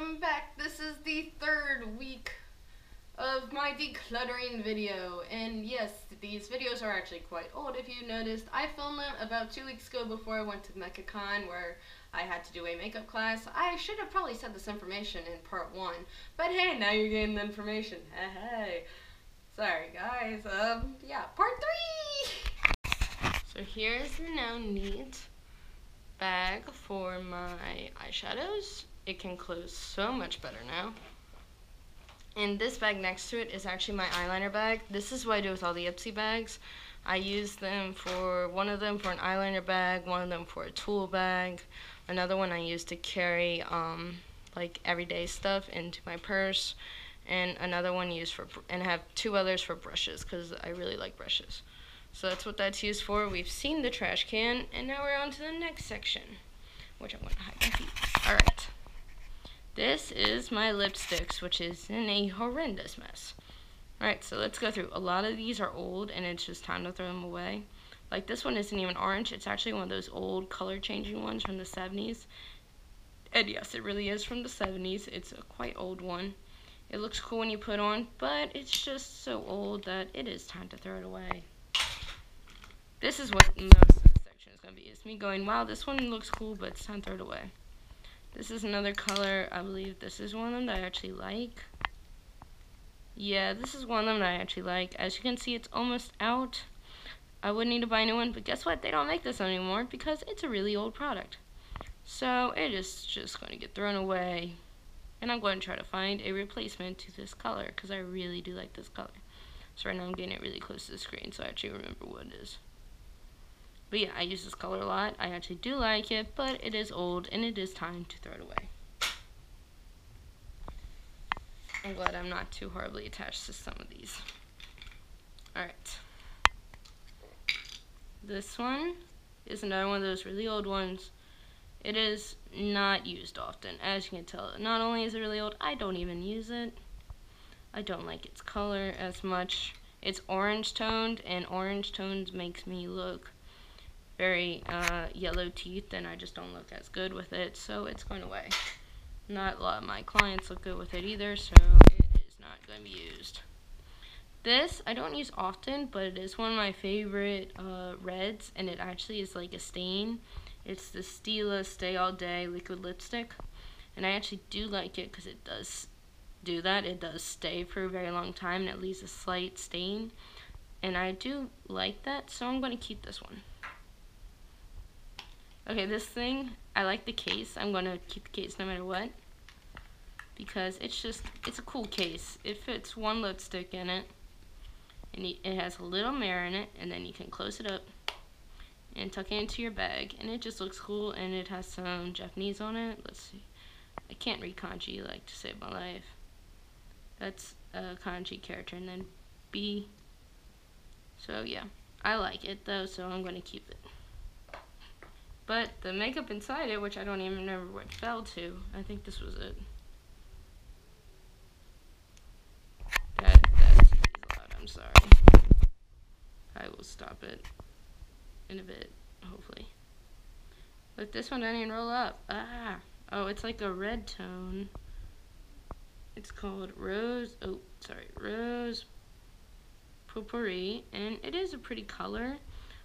welcome back. This is the third week of my decluttering video, and yes, these videos are actually quite old. If you noticed, I filmed them about 2 weeks ago before I went to MechaCon, where I had to do a makeup class. I should have probably said this information in part 1, but hey, now you're getting the information. Hey, sorry guys. Yeah, part 3. So here's the now neat bag for my eyeshadows. It can close so much better now. And this bag next to it is actually my eyeliner bag. This is what I do with all the Ipsy bags. I use them for, one of them for an eyeliner bag, one of them for a tool bag, another one I use to carry like everyday stuff into my purse, and another one used for, and I have 2 others for brushes because I really like brushes. So that's what that's used for. We've seen the trash can, and now we're on to the next section, which I'm going to hide my feet. Alright. This is my lipsticks, which is in a horrendous mess. Alright, so let's go through. A lot of these are old, and it's just time to throw them away. Like this one isn't even orange. It's actually one of those old color-changing ones from the 70s. And yes, it really is from the 70s. It's a quite old one. It looks cool when you put on, but it's just so old that it is time to throw it away. This is what most of the section is going to be. It's me going, wow, this one looks cool, but it's time to throw it away. This is another color. I believe this is one of them that I actually like. Yeah, this is one of them that I actually like. As you can see, it's almost out. I would need to buy a new one, but guess what? They don't make this anymore because it's a really old product. So it is just going to get thrown away. And I'm going to try to find a replacement to this color because I really do like this color. So right now I'm getting it really close to the screen so I actually remember what it is. But yeah, I use this color a lot. I actually do like it, but it is old and it is time to throw it away. I'm glad I'm not too horribly attached to some of these. Alright. This one is another one of those really old ones. It is not used often. As you can tell, not only is it really old, I don't even use it. I don't like its color as much. It's orange toned, and orange tones makes me look very yellow teeth, and I just don't look as good with it, so it's going away. Not a lot of my clients look good with it either, so it is not going to be used. This I don't use often, but it is one of my favorite reds, and it actually is like a stain. It's the Stila Stay All Day liquid lipstick, and I actually do like it because it does do that. It does stay for a very long time, and it leaves a slight stain, and I do like that, so I'm going to keep this one. Okay, this thing, I like the case. I'm going to keep the case no matter what, because it's a cool case. It fits one lipstick in it, and it has a little mirror in it, and then you can close it up and tuck it into your bag, and it just looks cool, and it has some Japanese on it. Let's see. I can't read kanji like to save my life. That's a kanji character, and then B. So yeah, I like it though, so I'm going to keep it. But the makeup inside it, which I don't even remember where it fell to, I think this was it. That's loud, I'm sorry. I will stop it in a bit, hopefully. But this one doesn't even roll up. Ah! Oh, it's like a red tone. It's called Rose Potpourri, and it is a pretty color.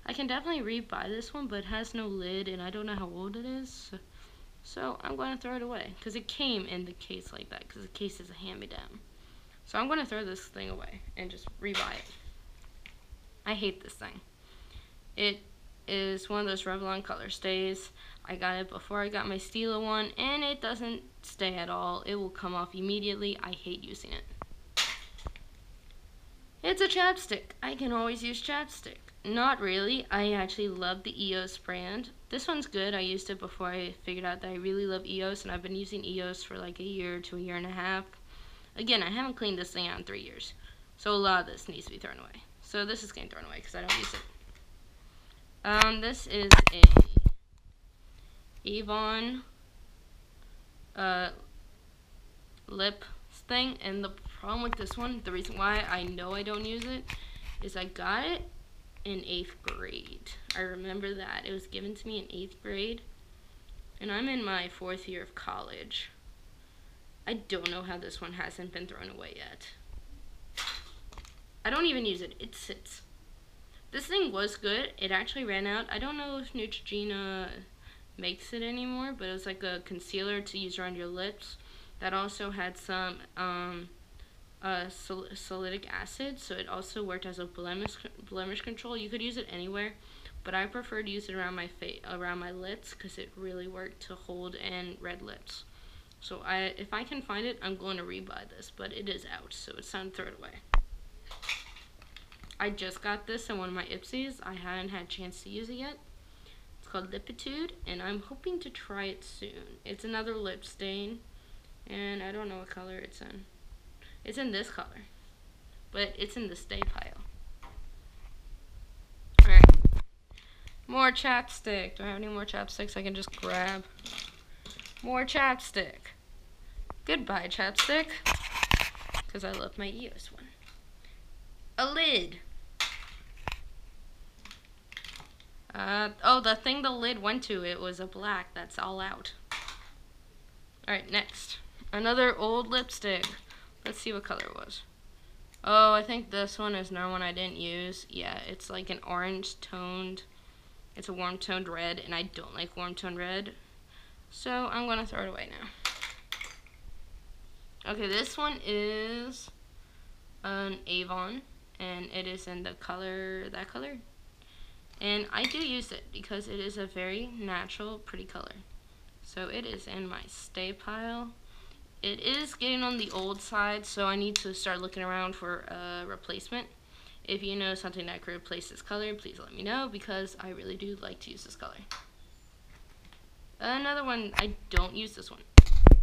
I can definitely rebuy this one, but it has no lid, and I don't know how old it is. So I'm going to throw it away, because it came in the case like that, because the case is a hand-me-down. So I'm going to throw this thing away and just rebuy it. I hate this thing. It is one of those Revlon color stays. I got it before I got my Stila one, and it doesn't stay at all. It will come off immediately. I hate using it. It's a chapstick. I can always use chapstick. Not really. I actually love the EOS brand. This one's good. I used it before I figured out that I really love EOS, and I've been using EOS for like a year to a year and a half. Again, I haven't cleaned this thing out in 3 years, so a lot of this needs to be thrown away. So this is getting thrown away because I don't use it. This is a Avon lip thing, and the problem with this one, the reason why I know I don't use it, is I got it in 8th grade. I remember that. It was given to me in 8th grade, and I'm in my 4th year of college. I don't know how this one hasn't been thrown away yet. I don't even use it. It sits. This thing was good. It actually ran out. I don't know if Neutrogena makes it anymore, but it was like a concealer to use around your lips that also had some salicylic acid, so it also worked as a blemish control. You could use it anywhere, but I prefer to use it around my lips because it really worked to hold in red lips. So if I can find it, I'm going to rebuy this, but it is out, so it's time to throw it away. I just got this in one of my Ipsies. I haven't had a chance to use it yet. It's called Lippitude, and I'm hoping to try it soon. It's another lip stain, and I don't know what color it's in. It's in this color, but it's in the stay pile. Alright. More chapstick. Do I have any more chapsticks I can just grab? More chapstick. Goodbye, chapstick. Because I love my EOS one. A lid. Oh, the thing the lid went to, it was a black. That's all out. Alright, next. Another old lipstick. Let's see what color it was. Oh, I think this one is another one I didn't use. Yeah, it's like an orange toned. It's a warm toned red, and I don't like warm toned red. So I'm going to throw it away now. Okay, this one is an Avon, and it is in the color, that color. And I do use it because it is a very natural, pretty color. So it is in my stay pile. It is getting on the old side, so I need to start looking around for a replacement. If you know something that could replace this color, please let me know, because I really do like to use this color. Another one, I don't use this one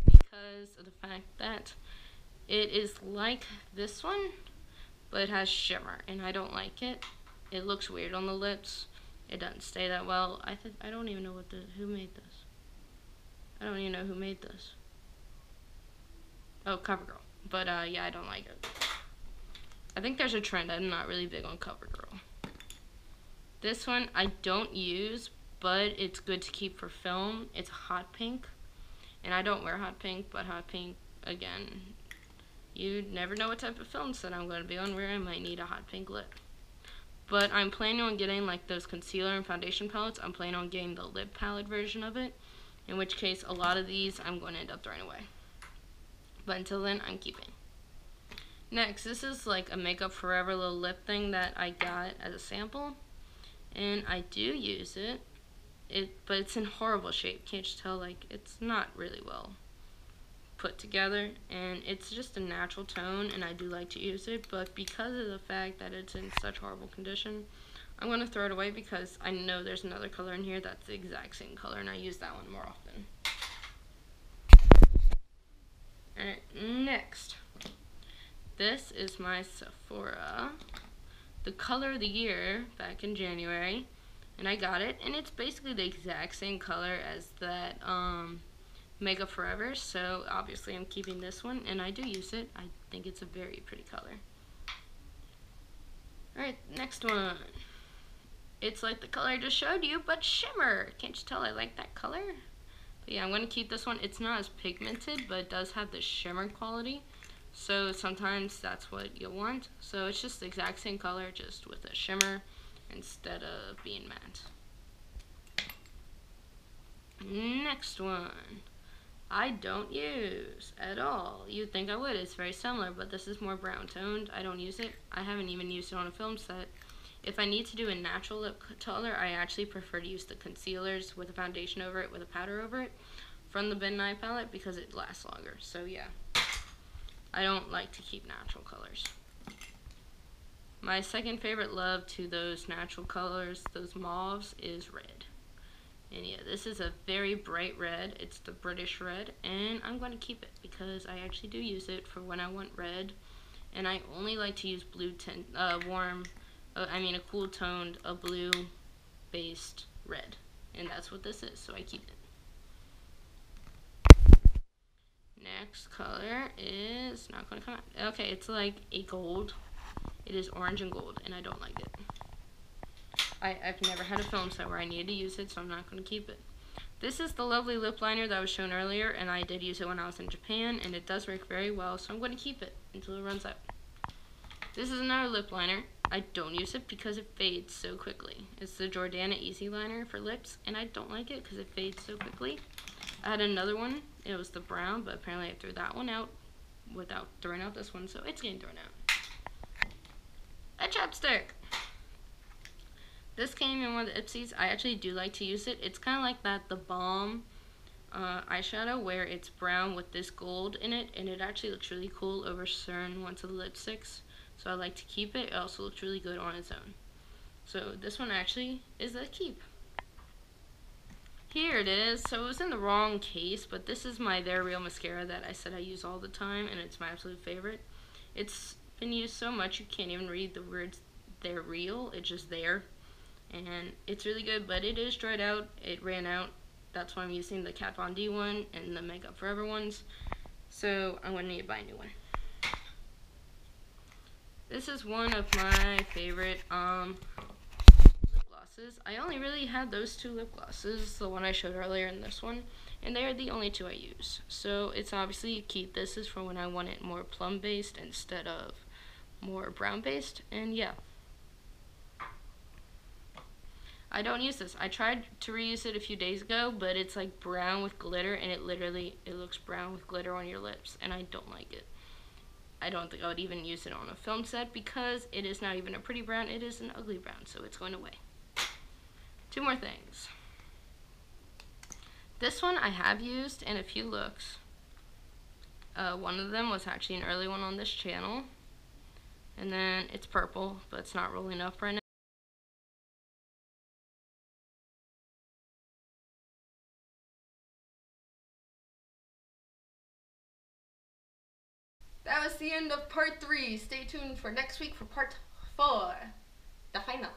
because of the fact that it is like this one, but it has shimmer, and I don't like it. It looks weird on the lips. It doesn't stay that well. I don't even know who made this. I don't even know who made this. Oh, CoverGirl. But yeah, I don't like it. I think there's a trend. I'm not really big on CoverGirl. This one I don't use, but it's good to keep for film. It's hot pink, and I don't wear hot pink, but hot pink, again, you never know what type of film set I'm going to be on where I might need a hot pink lip. But I'm planning on getting like those concealer and foundation palettes. I'm planning on getting the lip palette version of it, in which case a lot of these I'm going to end up throwing away. But until then, I'm keeping. Next, this is like a Makeup Forever little lip thing that I got as a sample, and I do use it. But it's in horrible shape. Can't you tell? Like, it's not really well put together, and it's just a natural tone, and I do like to use it, but because of the fact that it's in such horrible condition, I'm going to throw it away because I know there's another color in here that's the exact same color, and I use that one more often. Alright, next. This is my Sephora, the color of the year, back in January, and I got it, and it's basically the exact same color as that Makeup Forever, so obviously I'm keeping this one, and I do use it. I think it's a very pretty color. Alright, next one. It's like the color I just showed you, but shimmer. Can't you tell I like that color? But yeah, I'm going to keep this one. It's not as pigmented, but it does have the shimmer quality, so sometimes that's what you'll want. So it's just the exact same color, just with a shimmer instead of being matte. Next one. I don't use at all. You'd think I would. It's very similar, but this is more brown toned. I don't use it. I haven't even used it on a film set. If I need to do a natural lip color, I actually prefer to use the concealers with a foundation over it, with a powder over it, from the Midnight palette, because it lasts longer. So yeah, I don't like to keep natural colors. My second favorite love to those natural colors, those mauves, is red. And yeah, this is a very bright red. It's the British red, and I'm going to keep it because I actually do use it for when I want red. And I only like to use blue tint, a cool toned, a blue based red. And that's what this is, so I keep it. Next color is not going to come out. Okay, it's like a gold. It is orange and gold, and I don't like it. I've never had a film set where I needed to use it, so I'm not going to keep it. This is the lovely lip liner that was shown earlier, and I did use it when I was in Japan, and it does work very well, so I'm going to keep it until it runs out. This is another lip liner. I don't use it because it fades so quickly. It's the Jordana Easy Liner for lips, and I don't like it because it fades so quickly. I had another one. It was the brown, but apparently I threw that one out without throwing out this one, so it's getting thrown out. A chapstick! This came in one of the LIPPIES. I actually do like to use it. It's kind of like that The Balm eyeshadow where it's brown with this gold in it, and it actually looks really cool over certain ones of the lipsticks. So I like to keep it. It also looks really good on its own. So this one actually is a keep. Here it is. So it was in the wrong case, but this is my They're Real mascara that I said I use all the time, and it's my absolute favorite. It's been used so much you can't even read the words They're Real. It's just there. And it's really good, but it is dried out. It ran out. That's why I'm using the Kat Von D one and the Makeup Forever ones. So I'm going to need to buy a new one. This is one of my favorite lip glosses. I only really had those two lip glosses, the one I showed earlier and this one, and they are the only two I use. So it's obviously a keep. This is for when I want it more plum based instead of more brown based, and yeah. I don't use this. I tried to reuse it a few days ago, but it's like brown with glitter, and it looks brown with glitter on your lips, and I don't like it. I don't think I would even use it on a film set because it is not even a pretty brown, it is an ugly brown, so it's going away. Two more things. This one I have used in a few looks. One of them was actually an early one on this channel, and then it's purple, but it's not rolling up right now. That was the end of part 3. Stay tuned for next week for part 4, the final.